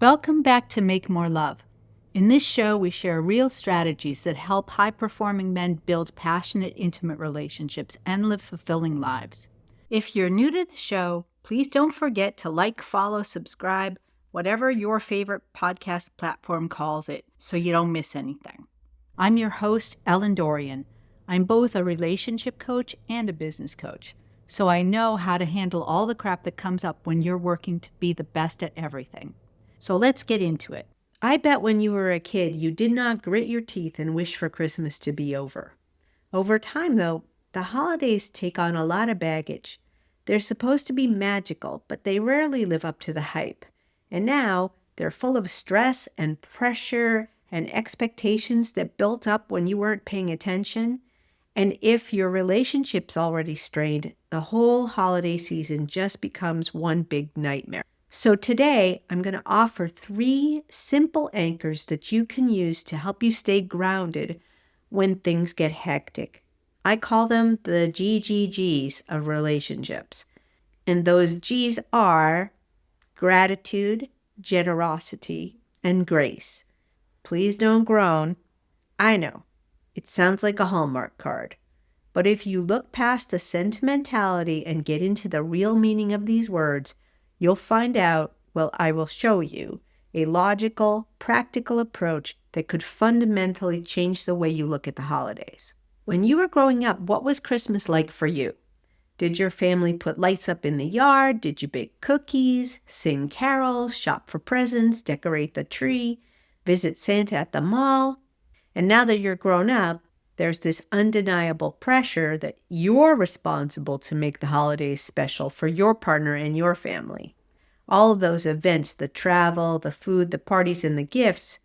Welcome back to Make More Love. In this show, we share real strategies that help high-performing men build passionate, intimate relationships and live fulfilling lives. If you're new to the show, please don't forget to like, follow, subscribe, whatever your favorite podcast platform calls it, so you don't miss anything. I'm your host, Ellen Dorian. I'm both a relationship coach and a business coach, so I know how to handle all the crap that comes up when you're working to be the best at everything. So let's get into it. I bet when you were a kid, you did not grit your teeth and wish for Christmas to be over. Over time, though, the holidays take on a lot of baggage. They're supposed to be magical, but they rarely live up to the hype. And now, they're full of stress and pressure and expectations that built up when you weren't paying attention. And if your relationship's already strained, the whole holiday season just becomes one big nightmare. So today, I'm going to offer 3 simple anchors that you can use to help you stay grounded when things get hectic. I call them the GGGs of relationships. And those G's are gratitude, generosity, and grace. Please don't groan. I know, it sounds like a Hallmark card. But if you look past the sentimentality and get into the real meaning of these words, you'll find out, well, I will show you, a logical, practical approach that could fundamentally change the way you look at the holidays. When you were growing up, what was Christmas like for you? Did your family put lights up in the yard? Did you bake cookies, sing carols, shop for presents, decorate the tree, visit Santa at the mall? And now that you're grown up, there's this undeniable pressure that you're responsible to make the holidays special for your partner and your family. All of those events, the travel, the food, the parties, and the gifts,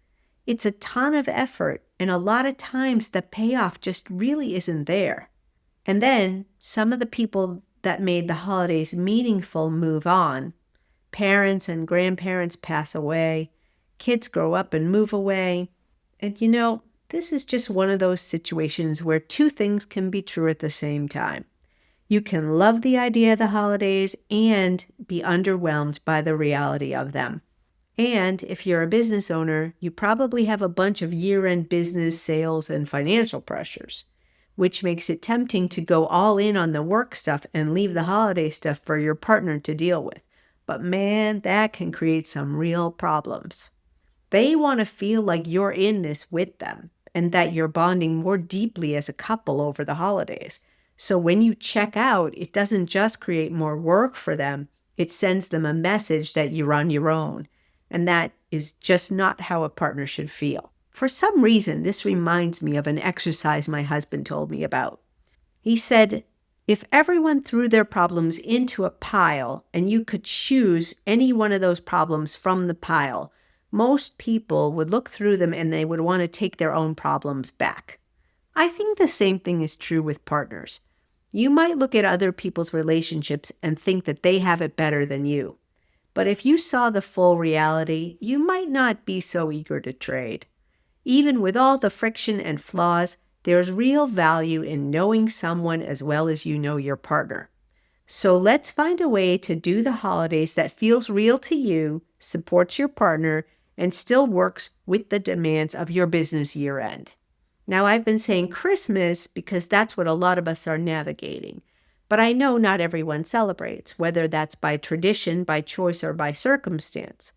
it's a ton of effort, and a lot of times the payoff just really isn't there. And then some of the people that made the holidays meaningful move on. Parents and grandparents pass away, kids grow up and move away, and this is just one of those situations where 2 things can be true at the same time. You can love the idea of the holidays and be underwhelmed by the reality of them. And if you're a business owner, you probably have a bunch of year-end business, sales, and financial pressures, which makes it tempting to go all in on the work stuff and leave the holiday stuff for your partner to deal with. But man, that can create some real problems. They want to feel like you're in this with them and that you're bonding more deeply as a couple over the holidays. So when you check out, it doesn't just create more work for them, it sends them a message that you're on your own. And that is just not how a partner should feel. For some reason, this reminds me of an exercise my husband told me about. He said, if everyone threw their problems into a pile and you could choose any one of those problems from the pile, most people would look through them and they would want to take their own problems back. I think the same thing is true with partners. You might look at other people's relationships and think that they have it better than you. But if you saw the full reality, you might not be so eager to trade. Even with all the friction and flaws, there's real value in knowing someone as well as you know your partner. So let's find a way to do the holidays that feels real to you, supports your partner, and still works with the demands of your business year end. Now, I've been saying Christmas because that's what a lot of us are navigating. But I know not everyone celebrates, whether that's by tradition, by choice, or by circumstance.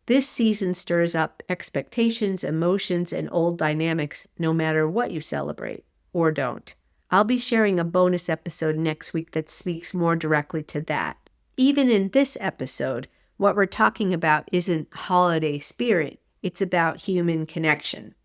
This season stirs up expectations, emotions, and old dynamics no matter what you celebrate or don't. I'll be sharing a bonus episode next week that speaks more directly to that. Even in this episode, what we're talking about isn't holiday spirit, it's about human connection.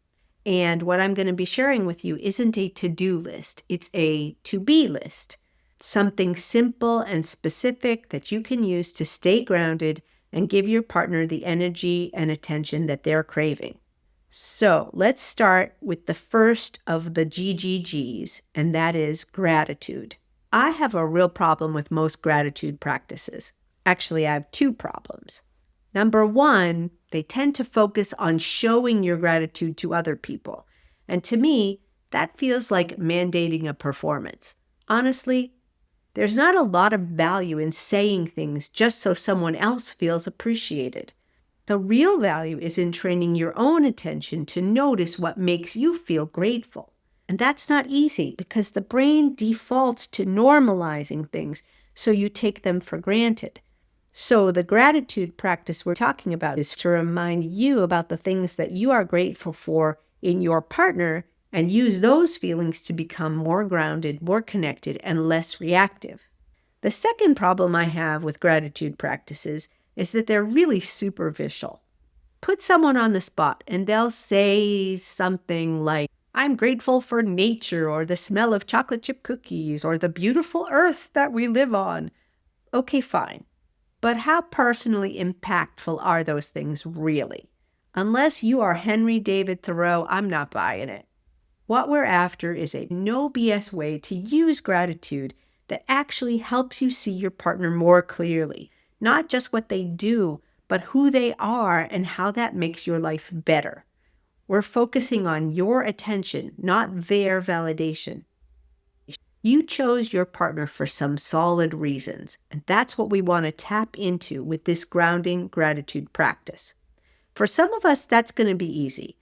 And what I'm going to be sharing with you isn't a to-do list, it's a to-be list. Something simple and specific that you can use to stay grounded and give your partner the energy and attention that they're craving. So let's start with the first of the GGGs, and that is gratitude. I have a real problem with most gratitude practices. Actually, I have 2 problems. Number 1, they tend to focus on showing your gratitude to other people. And to me, that feels like mandating a performance. Honestly, there's not a lot of value in saying things just so someone else feels appreciated. The real value is in training your own attention to notice what makes you feel grateful. And that's not easy because the brain defaults to normalizing things, so you take them for granted. So the gratitude practice we're talking about is to remind you about the things that you are grateful for in your partner and use those feelings to become more grounded, more connected, and less reactive. The second problem I have with gratitude practices is that they're really superficial. Put someone on the spot and they'll say something like, I'm grateful for nature or the smell of chocolate chip cookies or the beautiful earth that we live on. Okay, fine. But how personally impactful are those things really? Unless you are Henry David Thoreau, I'm not buying it. What we're after is a no BS way to use gratitude that actually helps you see your partner more clearly, not just what they do, but who they are and how that makes your life better. We're focusing on your attention, not their validation. You chose your partner for some solid reasons, and that's what we want to tap into with this grounding gratitude practice. For some of us, that's going to be easy.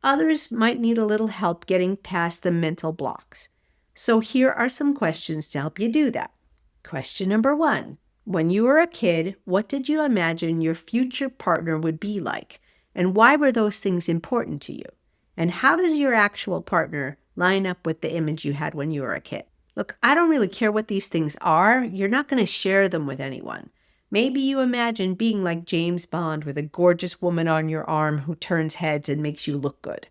Others might need a little help getting past the mental blocks. So here are some questions to help you do that. Question number 1. When you were a kid, what did you imagine your future partner would be like? And why were those things important to you? And how does your actual partner line up with the image you had when you were a kid? Look, I don't really care what these things are. You're not going to share them with anyone. Maybe you imagine being like James Bond with a gorgeous woman on your arm who turns heads and makes you look good.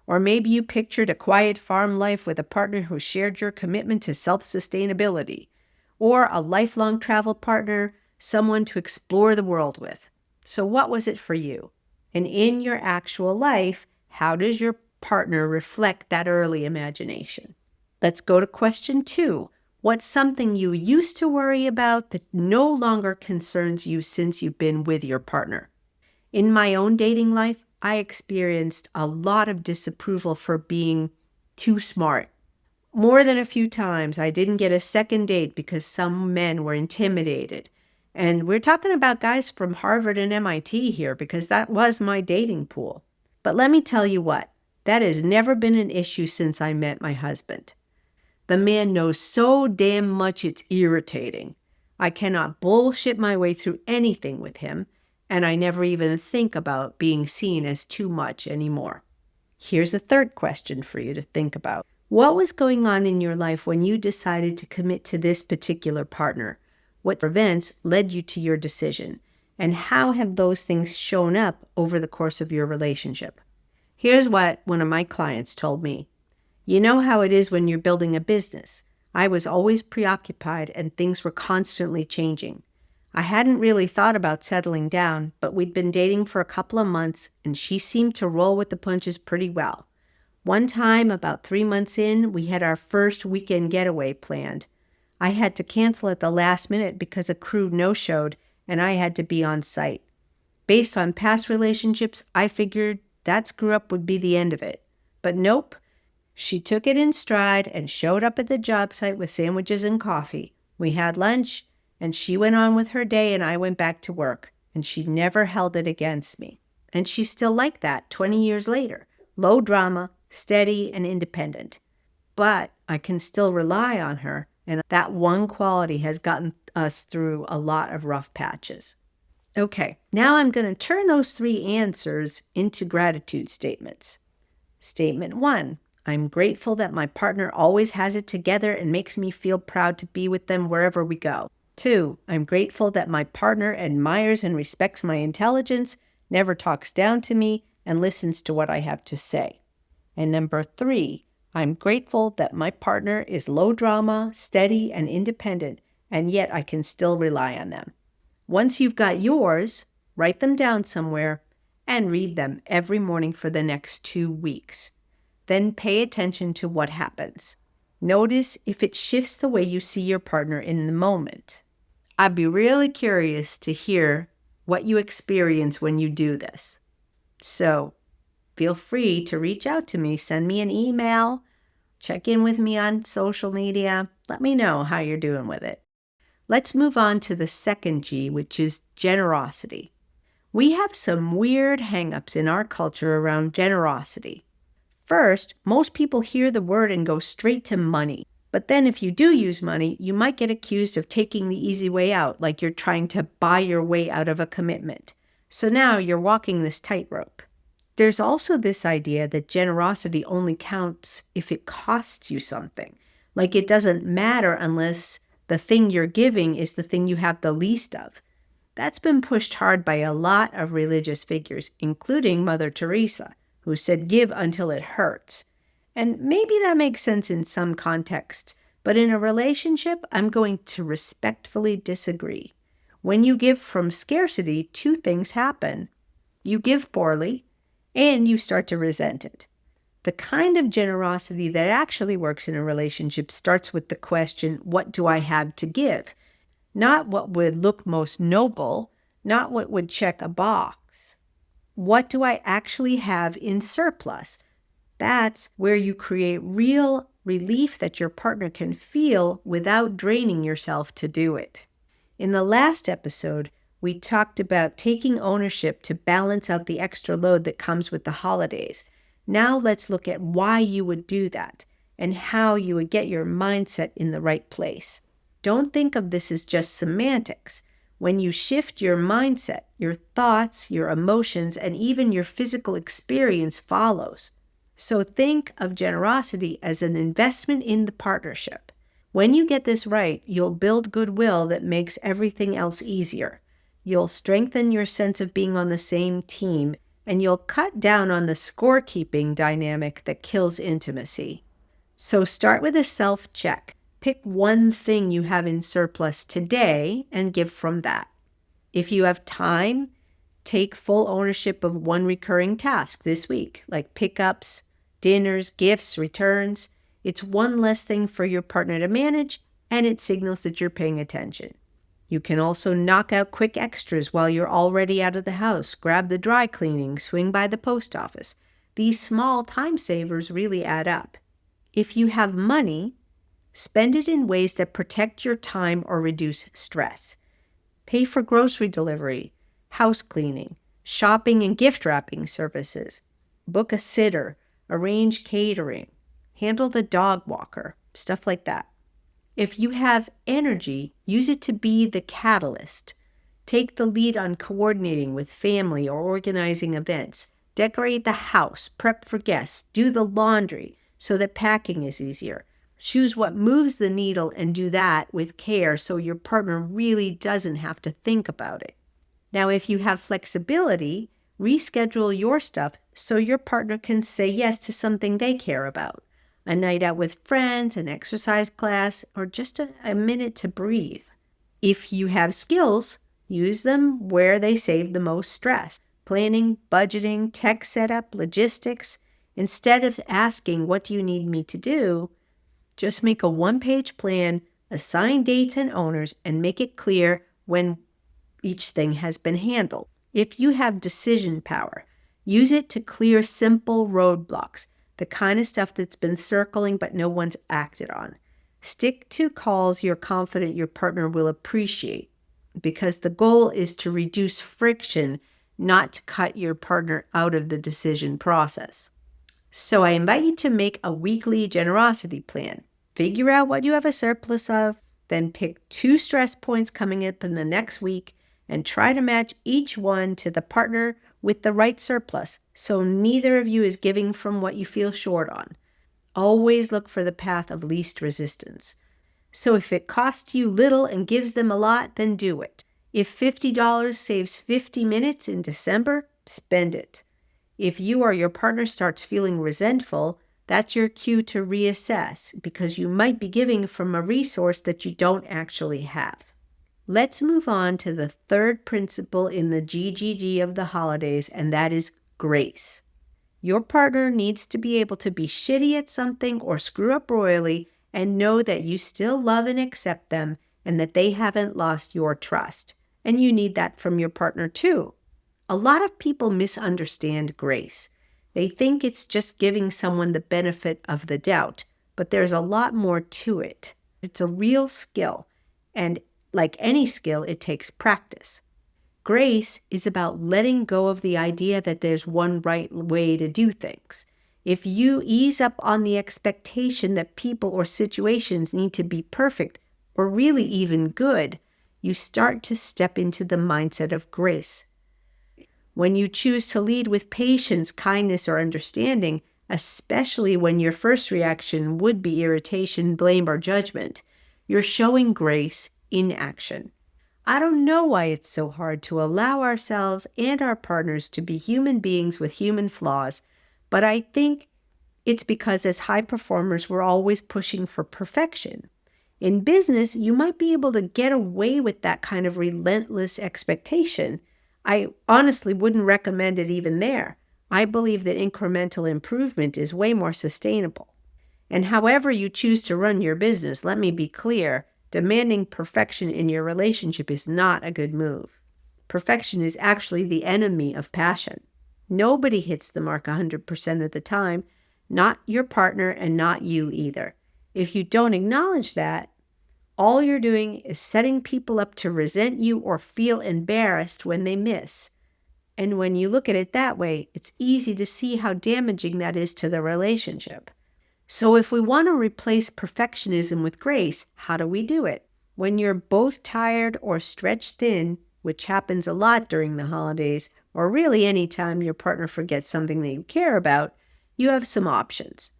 Or maybe you pictured a quiet farm life with a partner who shared your commitment to self-sustainability. Or a lifelong travel partner, someone to explore the world with. So what was it for you? And in your actual life, how does your partner reflect that early imagination? Let's go to question 2. What's something you used to worry about that no longer concerns you since you've been with your partner? In my own dating life, I experienced a lot of disapproval for being too smart. More than a few times, I didn't get a second date because some men were intimidated. And we're talking about guys from Harvard and MIT here because that was my dating pool. But let me tell you what, that has never been an issue since I met my husband. The man knows so damn much it's irritating. I cannot bullshit my way through anything with him, and I never even think about being seen as too much anymore. Here's a third question for you to think about. What was going on in your life when you decided to commit to this particular partner? What events led you to your decision? And how have those things shown up over the course of your relationship? Here's what one of my clients told me. You know how it is when you're building a business. I was always preoccupied and things were constantly changing. I hadn't really thought about settling down, but we'd been dating for a couple of months and she seemed to roll with the punches pretty well. One time, about 3 months in, we had our first weekend getaway planned. I had to cancel at the last minute because a crew no-showed and I had to be on site. Based on past relationships, I figured that screw-up would be the end of it. But nope. She took it in stride and showed up at the job site with sandwiches and coffee. We had lunch, and she went on with her day and I went back to work, and she never held it against me. And she's still like that 20 years later. Low drama, steady, and independent. But I can still rely on her, and that one quality has gotten us through a lot of rough patches. Okay, now I'm going to turn those 3 answers into gratitude statements. Statement 1. I'm grateful that my partner always has it together and makes me feel proud to be with them wherever we go. 2. I'm grateful that my partner admires and respects my intelligence, never talks down to me, and listens to what I have to say. And number 3, I'm grateful that my partner is low drama, steady, and independent, and yet I can still rely on them. Once you've got yours, write them down somewhere and read them every morning for the next 2 weeks. Then pay attention to what happens. Notice if it shifts the way you see your partner in the moment. I'd be really curious to hear what you experience when you do this. So feel free to reach out to me, send me an email, check in with me on social media. Let me know how you're doing with it. Let's move on to the second G, which is generosity. We have some weird hang-ups in our culture around generosity. First, most people hear the word and go straight to money. But then if you do use money, you might get accused of taking the easy way out, like you're trying to buy your way out of a commitment. So now you're walking this tightrope. There's also this idea that generosity only counts if it costs you something. Like it doesn't matter unless the thing you're giving is the thing you have the least of. That's been pushed hard by a lot of religious figures, including Mother Teresa, who said, "Give until it hurts." And maybe that makes sense in some contexts, but in a relationship, I'm going to respectfully disagree. When you give from scarcity, two things happen. You give poorly, and you start to resent it. The kind of generosity that actually works in a relationship starts with the question, what do I have to give? Not what would look most noble, not what would check a box. What do I actually have in surplus? That's where you create real relief that your partner can feel without draining yourself to do it. In the last episode, we talked about taking ownership to balance out the extra load that comes with the holidays. Now let's look at why you would do that and how you would get your mindset in the right place. Don't think of this as just semantics. When you shift your mindset, your thoughts, your emotions, and even your physical experience follows. So think of generosity as an investment in the partnership. When you get this right, you'll build goodwill that makes everything else easier. You'll strengthen your sense of being on the same team, and you'll cut down on the scorekeeping dynamic that kills intimacy. So start with a self-check. Pick one thing you have in surplus today and give from that. If you have time, take full ownership of one recurring task this week, like pickups, dinners, gifts, returns. It's one less thing for your partner to manage, and it signals that you're paying attention. You can also knock out quick extras while you're already out of the house. Grab the dry cleaning, swing by the post office. These small time savers really add up. If you have money, spend it in ways that protect your time or reduce stress. Pay for grocery delivery, house cleaning, shopping and gift wrapping services. Book a sitter, arrange catering, handle the dog walker, stuff like that. If you have energy, use it to be the catalyst. Take the lead on coordinating with family or organizing events. Decorate the house, prep for guests, do the laundry so that packing is easier. Choose what moves the needle and do that with care so your partner really doesn't have to think about it. Now, if you have flexibility, reschedule your stuff so your partner can say yes to something they care about. A night out with friends, an exercise class, or just a minute to breathe. If you have skills, use them where they save the most stress. Planning, budgeting, tech setup, logistics. Instead of asking, what do you need me to do? Just make a one-page plan, assign dates and owners, and make it clear when each thing has been handled. If you have decision power, use it to clear simple roadblocks, the kind of stuff that's been circling but no one's acted on. Stick to calls you're confident your partner will appreciate, because the goal is to reduce friction, not to cut your partner out of the decision process. So I invite you to make a weekly generosity plan. Figure out what you have a surplus of, then pick 2 stress points coming up in the next week and try to match each one to the partner with the right surplus, so neither of you is giving from what you feel short on. Always look for the path of least resistance. So if it costs you little and gives them a lot, then do it. If $50 saves 50 minutes in December, spend it. If you or your partner starts feeling resentful, that's your cue to reassess, because you might be giving from a resource that you don't actually have. Let's move on to the third principle in the GGG of the holidays, and that is grace. Your partner needs to be able to be shitty at something or screw up royally and know that you still love and accept them and that they haven't lost your trust. And you need that from your partner too. A lot of people misunderstand grace. They think it's just giving someone the benefit of the doubt, but there's a lot more to it. It's a real skill, and like any skill, it takes practice. Grace is about letting go of the idea that there's one right way to do things. If you ease up on the expectation that people or situations need to be perfect or really even good, you start to step into the mindset of grace. When you choose to lead with patience, kindness, or understanding, especially when your first reaction would be irritation, blame, or judgment, you're showing grace in action. I don't know why it's so hard to allow ourselves and our partners to be human beings with human flaws, but I think it's because as high performers, we're always pushing for perfection. In business, you might be able to get away with that kind of relentless expectation. I honestly wouldn't recommend it even there. I believe that incremental improvement is way more sustainable. And however you choose to run your business, let me be clear, demanding perfection in your relationship is not a good move. Perfection is actually the enemy of passion. Nobody hits the mark 100% of the time, not your partner and not you either. If you don't acknowledge that, all you're doing is setting people up to resent you or feel embarrassed when they miss. And when you look at it that way, it's easy to see how damaging that is to the relationship. So if we want to replace perfectionism with grace, how do we do it? When you're both tired or stretched thin, which happens a lot during the holidays, or really any time your partner forgets something that you care about, you have some options.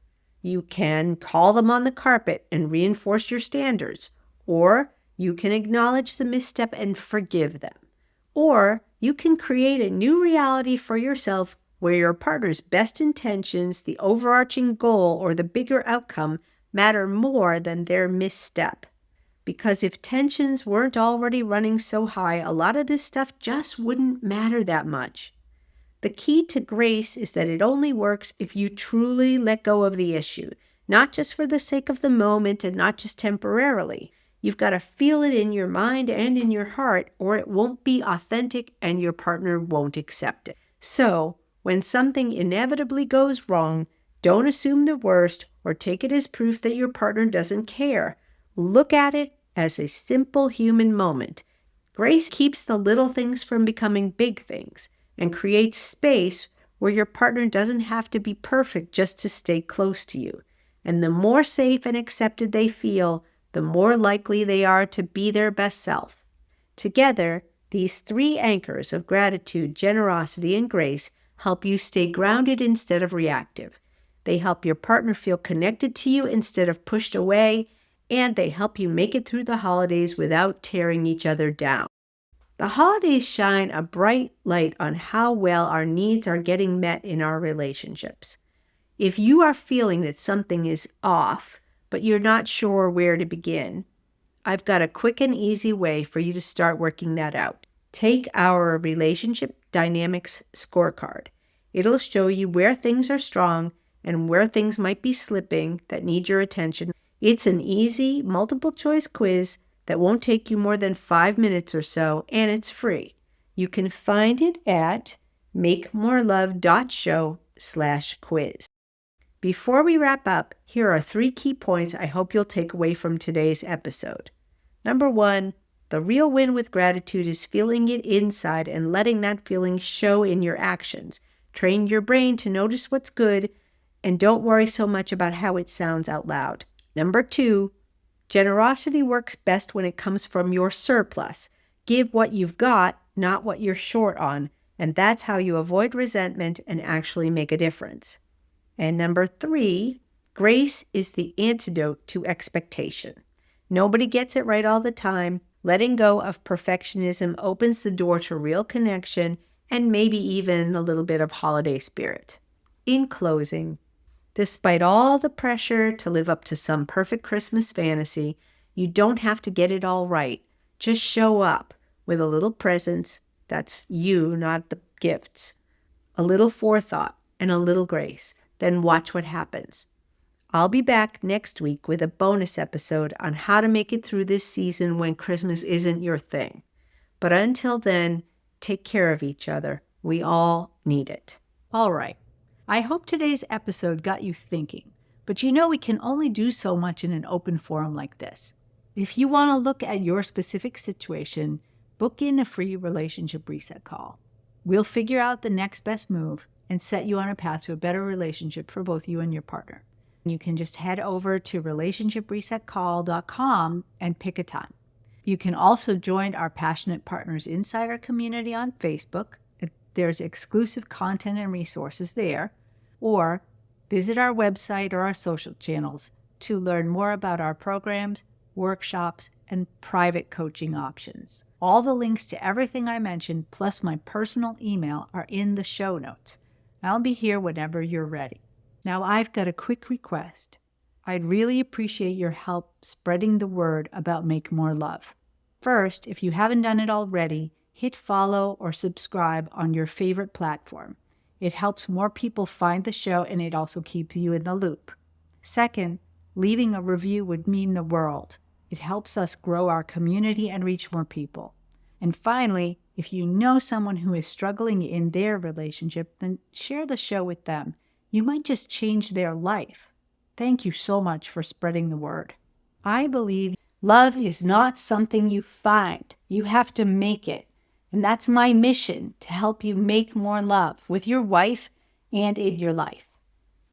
You can call them on the carpet and reinforce your standards, or you can acknowledge the misstep and forgive them. Or you can create a new reality for yourself where your partner's best intentions, the overarching goal, or the bigger outcome matter more than their misstep. Because if tensions weren't already running so high, a lot of this stuff just wouldn't matter that much. The key to grace is that it only works if you truly let go of the issue, not just for the sake of the moment and not just temporarily. You've got to feel it in your mind and in your heart, or it won't be authentic and your partner won't accept it. So, when something inevitably goes wrong, don't assume the worst or take it as proof that your partner doesn't care. Look at it as a simple human moment. Grace keeps the little things from becoming big things and creates space where your partner doesn't have to be perfect just to stay close to you. And the more safe and accepted they feel, the more likely they are to be their best self. Together, these three anchors of gratitude, generosity, and grace help you stay grounded instead of reactive. They help your partner feel connected to you instead of pushed away, and they help you make it through the holidays without tearing each other down. The holidays shine a bright light on how well our needs are getting met in our relationships. If you are feeling that something is off, but you're not sure where to begin, I've got a quick and easy way for you to start working that out. Take our relationship dynamics scorecard. It'll show you where things are strong and where things might be slipping that need your attention. It's an easy, multiple choice quiz that won't take you more than 5 minutes or so, and it's free. You can find it at makemorelove.show/quiz. Before we wrap up, here are 3 key points I hope you'll take away from today's episode. Number 1, the real win with gratitude is feeling it inside and letting that feeling show in your actions. Train your brain to notice what's good and don't worry so much about how it sounds out loud. Number 2, generosity works best when it comes from your surplus. Give what you've got, not what you're short on, and that's how you avoid resentment and actually make a difference. And number 3, grace is the antidote to expectation. Nobody gets it right all the time. Letting go of perfectionism opens the door to real connection and maybe even a little bit of holiday spirit. In closing, despite all the pressure to live up to some perfect Christmas fantasy, you don't have to get it all right. Just show up with a little presence. That's you, not the gifts. A little forethought and a little grace. Then watch what happens. I'll be back next week with a bonus episode on how to make it through this season when Christmas isn't your thing. But until then, take care of each other. We all need it. All right. I hope today's episode got you thinking, but you know we can only do so much in an open forum like this. If you want to look at your specific situation, book in a free relationship reset call. We'll figure out the next best move and set you on a path to a better relationship for both you and your partner. You can just head over to relationshipresetcall.com and pick a time. You can also join our Passionate Partners Insider community on Facebook. There's exclusive content and resources there. Or visit our website or our social channels to learn more about our programs, workshops, and private coaching options. All the links to everything I mentioned, plus my personal email, are in the show notes. I'll be here whenever you're ready. Now, I've got a quick request. I'd really appreciate your help spreading the word about Make More Love. First, if you haven't done it already, hit follow or subscribe on your favorite platform. It helps more people find the show, and it also keeps you in the loop. Second, leaving a review would mean the world. It helps us grow our community and reach more people. And finally, if you know someone who is struggling in their relationship, then share the show with them. You might just change their life. Thank you so much for spreading the word. I believe love is not something you find. You have to make it. And that's my mission, to help you make more love with your wife and in your life.